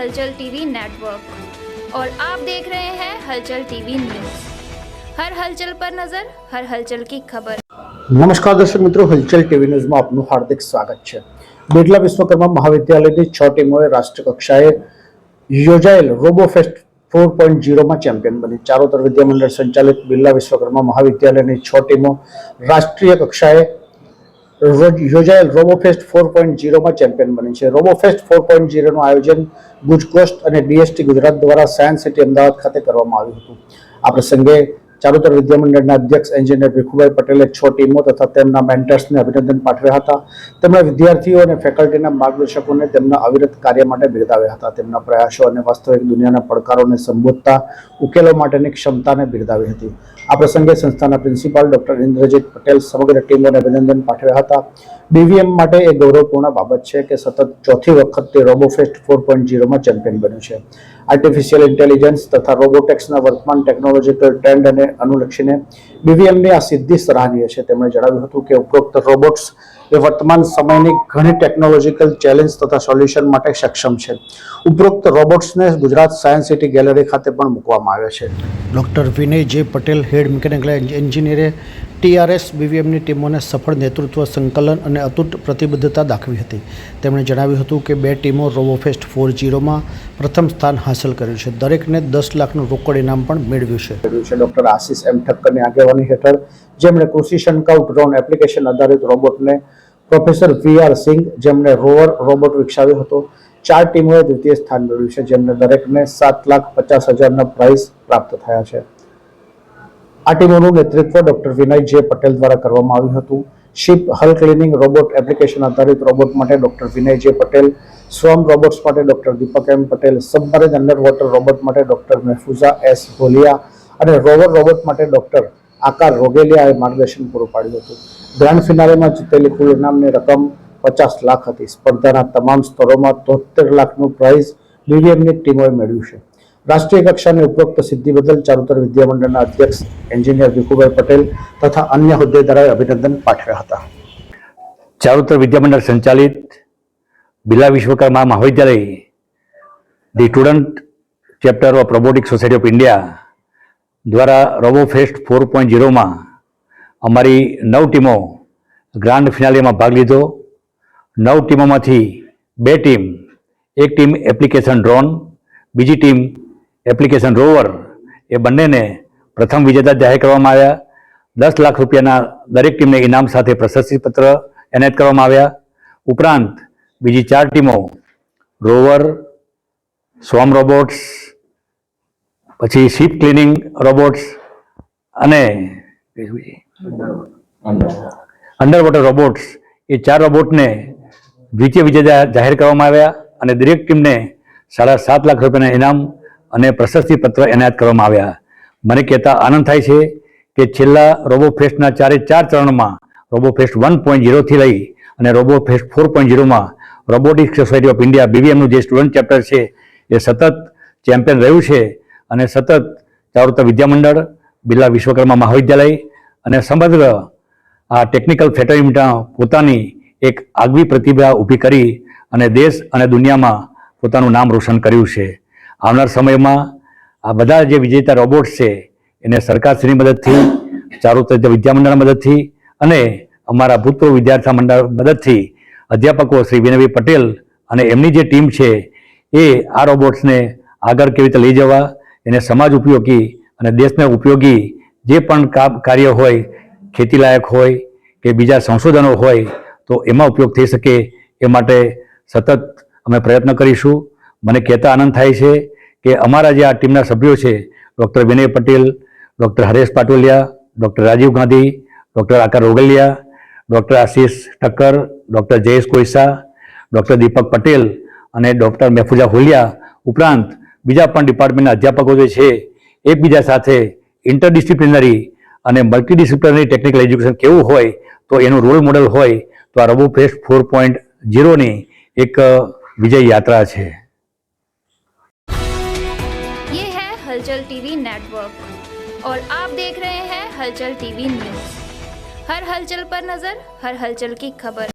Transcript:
हलचल TV network और आप देख रहे हैं हलचल टीवी न्यूज़। हर हलचल पर नजर, हर हलचल की खबर। नमस्कार दर्शक मित्रों, हलचल टीवी न्यूज़ में आपનું हार्दिक स्वागत છે। બિરલા વિશ્વકર્મા મહાવિદ્યાલયની 6 ટીમોએ રાષ્ટ્રીય કક્ષાએ યોજાયેલ રોબોફેસ્ટ 4.0 માં ચેમ્પિયન બની। ચારોતર વિદ્યામંડળ સંચાલિત બિરલા વિશ્વકર્મા મહાવિદ્યાલયની 6 ટીમો રાષ્ટ્રીય કક્ષાએ યોજાયેલ રોબોફેસ્ટ 4.0 માં ચેમ્પિયન બની છે। રોબોફેસ્ટ 4.0 નું આયોજન ગુજકોસ્ટ અને ડીએસટી ગુજરાત દ્વારા સાયન્સ સિટી અમદાવાદ ખાતે કરવામાં આવ્યું હતું। આ પ્રસંગે ચારોતર વિદ્યામંડળના અધ્યક્ષ એન્જિનિયર ભીખુભાઈ પટેલે 6 ટીમો તથા તેમના મેન્ટર્સને અભિનંદન પાઠવ્યા હતા। તેમણે વિદ્યાર્થીઓ અને ફેકલ્ટીના માર્ગદર્શકોને તેમના અવિરત કાર્ય માટે બિરદાવ્યા હતા। તેમના પ્રયાસો અને વાસ્તવિક દુનિયાના પડકારોને સંબોધતા ઉકેલો માટેની ક્ષમતાને બિરદાવી હતી। આ પ્રસંગે સંસ્થાના પ્રિન્સિપાલ ડોક્ટર ઇન્દ્રજીત પટેલ સમગ્ર ટીમોને અભિનંદન પાઠવ્યા હતા। બીવીએમ માટે એ ગૌરવપૂર્ણ બાબત છે કે સતત ચોથી વખત તે રોબોફેસ્ટ 4.0 માં ચેમ્પિયન બન્યું છે। આર્ટિફિશિયલ ઇન્ટેલિજન્સ તથા રોબોટિક્સના વર્તમાન ટેકનોલોજીકલ ટ્રેન્ડ અને અનુલક્ષીને બીવીએમની આ સિદ્ધિ સરાહનીય છે। તેમણે જણાવ્યું હતું કે ઉપરોક્ત રોબોટ્સ એ વર્તમાન સમયની ઘણી ટેકનોલોજીકલ ચેલેન્જ તથા સોલ્યુશન માટે સક્ષમ છે। ઉપરોક્ત રોબોટ્સને ગુજરાત સાયન્સ સિટી ગેલેરી ખાતે પણ મૂકવામાં આવ્યા છે। ડોક્ટર વિનય જે પટેલ, હેડ મિકેનિકલ એન્જિનિયરે ટીઆરએસ બીવીએમની ટીમોને સફળ નેતૃત્વ, સંકલન અને અતૂટ પ્રતિબદ્ધતા દાખવી હતી। તેમણે જણાવ્યું હતું કે 2 ટીમો રોબોફેસ્ટ 4.0 માં પ્રથમ સ્થાન હાંસલ કર્યું છે। દરેકને 10 લાખનું રોકડ ઇનામ પણ મેળવ્યું છે। ડોક્ટર આશિષ એમ ઠક્કરની આગેવાની હેઠળ જેમણે કૃષિ શંકાઉ ડ્રોન એપ્લિકેશન આધારિત રોબોટને, પ્રોફેસર વીઆર સિંઘ જેમણે રોવર રોબોટ વિકસાવ્યો હતો। 4 ટીમોએ દ્વિતીય સ્થાન મેળવ્યું છે, જેમને દરેકને 7,50,000ના પ્રાઇઝ પ્રાપ્ત થયા છે। આ ટીમોનું નેતૃત્વ ડોક્ટર વિનય જે પટેલ દ્વારા કરવામાં આવ્યું હતું। Ship hull cleaning robot application આધારિત રોબોટ માટે doctor Vinay J Patel, swarm robots માટે doctor Deepak M Patel, submarine under water robot માટે ડોક્ટર મહેફુઝા એસ ભોલિયા અને રોવર રોબોટ માટે ડોક્ટર આકાર રોગેલિયાએ માર્ગદર્શન પૂરું પાડ્યું હતું। ગ્રાન્ડ ફિનાલેમાં જીતેલી કુલ ઇનામની રકમ 50 લાખ હતી। સ્પર્ધાના તમામ સ્તરોમાં 73 લાખનું પ્રાઇઝ બીવીએમની ટીમોએ મેળવ્યું છે। રાષ્ટ્રીય કક્ષાની ઉપરોક્ત સિદ્ધિ બદલ ચારોતર વિદ્યામંડળના અધ્યક્ષ એન્જિનિયર ભીખુભાઈ પટેલ તથા અન્ય હોદ્દેદારોએ અભિનંદન પાઠવ્યા હતા। ચારોતર વિદ્યામંડળ સંચાલિત Birla Vishwakarma Mahavidyalaya the student chapter of robotic society of India દ્વારા રોબોફેસ્ટ 4.0 માં અમારી 9 ટીમો ગ્રાન્ડ ફિનાલેમાં ભાગ લીધો। 9 ટીમોમાંથી 2 ટીમ, એક ટીમ એપ્લિકેશન ડ્રોન, બીજી ટીમ એપ્લિકેશન રોવર, એ બંનેને પ્રથમ વિજેતા જાહેર કરવામાં આવ્યા। 10 લાખ રૂપિયાના દરેક ટીમને ઇનામ સાથે પ્રશસ્તિપત્ર એનાયત કરવામાં આવ્યા। ઉપરાંત બીજી 4 ટીમો રોવર, સ્વર્મ રોબોટ્સ, પછી શિપ ક્લિનિંગ રોબોટ્સ અને અંડર વોટર રોબોટ્સ, એ 4 રોબોટને દ્વિતીય વિજેતા જાહેર કરવામાં આવ્યા અને દરેક ટીમને 7.5 લાખ રૂપિયાના ઇનામ અને પ્રશસ્તિપત્ર એનાયત કરવામાં આવ્યા। મને કહેતા આનંદ થાય છે કે છેલ્લા રોબોફેસ્ટના 4 ચરણમાં રોબોફેસ્ટ 1.0 થી લઈ અને રોબોફેસ્ટ 4.0માં રોબોટિક સોસાયટી ઓફ ઇન્ડિયા બીવીએમનું જે સ્ટુડન્ટ ચેપ્ટર છે એ સતત ચેમ્પિયન રહ્યું છે અને સતત ચારોતર વિદ્યામંડળ, બિરલા વિશ્વકર્મા મહાવિદ્યાલય અને સમગ્ર આ ટેકનિકલ ફેટર્નિટીમાં પોતાની એક આગવી પ્રતિભા ઊભી કરી અને દેશ અને દુનિયામાં પોતાનું નામ રોશન કર્યું છે। આવનાર સમયમાં આ બધા જે વિજેતા રોબોટ્સ છે એને સરકારશ્રીની મદદથી, ચારોતર વિદ્યામંડળના મદદથી અને અમારા ભૂતપૂર્વ વિદ્યાર્થી મંડળ મદદથી અધ્યાપકો શ્રી વિનયભાઈ પટેલ અને એમની જે ટીમ છે એ આ રોબોટ્સને આગળ કેવી રીતે લઈ જવા, એને સમાજ ઉપયોગી અને દેશને ઉપયોગી જે પણ કાર્ય હોય, ખેતીલાયક હોય કે બીજા સંશોધનો હોય તો એમાં ઉપયોગ થઈ શકે એ માટે સતત અમે પ્રયત્ન કરીશું। મને કહેતા આનંદ થાય છે કે અમારા જે આ ટીમના સભ્યો છે, doctor Vinay Patel, doctor Haresh Patoliya, doctor Rajiv Gandhi, doctor Akar Rogaliya, doctor Ashish Thakkar, doctor Jayesh Koisa, doctor Deepak Patel અને ડૉક્ટર મહેફુઝા હોલિયા ઉપરાંત બીજા પણ ડિપાર્ટમેન્ટના અધ્યાપકો જે છે એકબીજા સાથે ઇન્ટરડિસિપ્લિનરી અને મલ્ટીડિસિપ્લિનરી ટેકનિકલ એજ્યુકેશન કેવું હોય તો એનું રોલ મોડલ હોય તો આ રોબોફેસ્ટ 4.0ની એક विजय यात्रा है। ये है हलचल टीवी नेटवर्क और आप देख रहे हैं हलचल टीवी न्यूज़। हर हलचल पर नजर, हर हलचल की खबर।